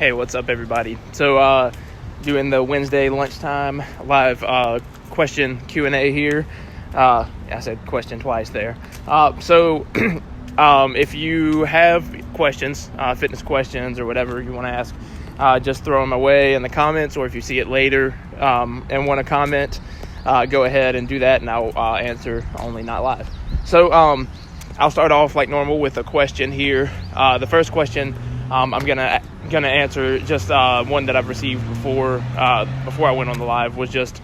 Hey, what's up, everybody? So, doing the Wednesday lunchtime live question Q&A here. I said question twice there. If you have questions, fitness questions or whatever you want to ask, just throw them away in the comments, or if you see it later and want to comment, go ahead and do that, and I'll answer, only not live. So, I'll start off like normal with a question here. The first question I'm gonna answer, just one that I've received before I went on the live, was just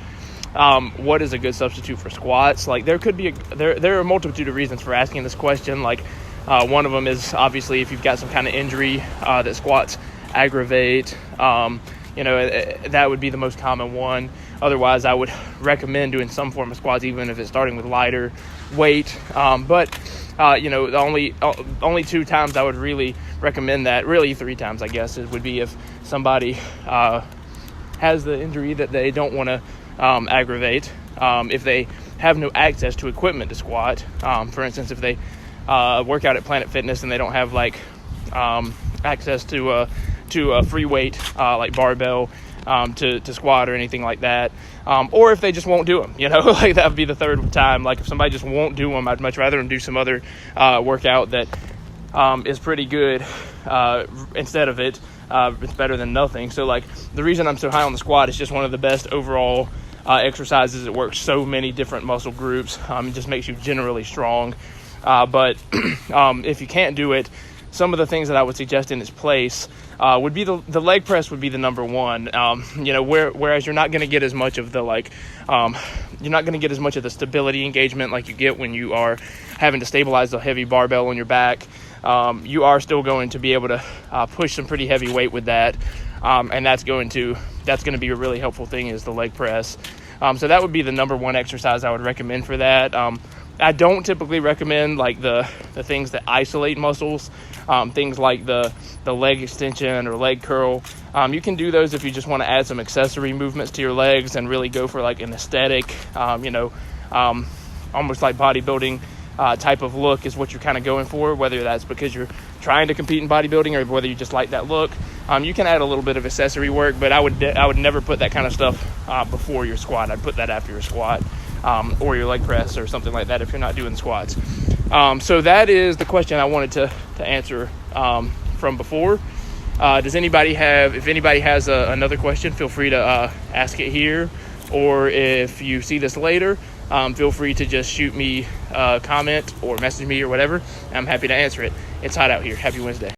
what is a good substitute for squats? Like, there could be there are a multitude of reasons for asking this question. Like, one of them is obviously if you've got some kind of injury that squats aggravate. That would be the most common one. Otherwise, I would recommend doing some form of squats, even if it's starting with lighter weight. The only 2 times I would really recommend that, really 3 times, I guess, it would be if somebody has the injury that they don't want to aggravate. If they have no access to equipment to squat, for instance, if they work out at Planet Fitness and they don't have access to a free weight like barbell to squat or anything like that, or if they just won't do them, like that would be the third time. Like, if somebody just won't do them, I'd much rather them do some other workout that is pretty good instead of it. It's better than nothing. So, like, the reason I'm so high on the squat is just one of the best overall exercises. It works so many different muscle groups. It just makes you generally strong. But if you can't do it, some of the things that I would suggest in its place would be the leg press would be the number one. Whereas you're not going to get as much of the you're not going to get as much of the stability engagement like you get when you are having to stabilize the heavy barbell on your back. You are still going to be able to push some pretty heavy weight with that, and that's going to be a really helpful thing, is the leg press. So that would be the number one exercise I would recommend for that. I don't typically recommend like the things that isolate muscles, things like the leg extension or leg curl. You can do those if you just want to add some accessory movements to your legs and really go for like an aesthetic, almost like bodybuilding type of look is what you're kind of going for, whether that's because you're trying to compete in bodybuilding or whether you just like that look. You can add a little bit of accessory work, but I would never put that kind of stuff before your squat. I'd put that after your squat. Or your leg press or something like that if you're not doing squats. So that is the question I wanted to answer from before. If anybody has another question, feel free to ask it here. Or if you see this later, feel free to just shoot me a comment or message me or whatever. I'm happy to answer it. It's hot out here. Happy Wednesday.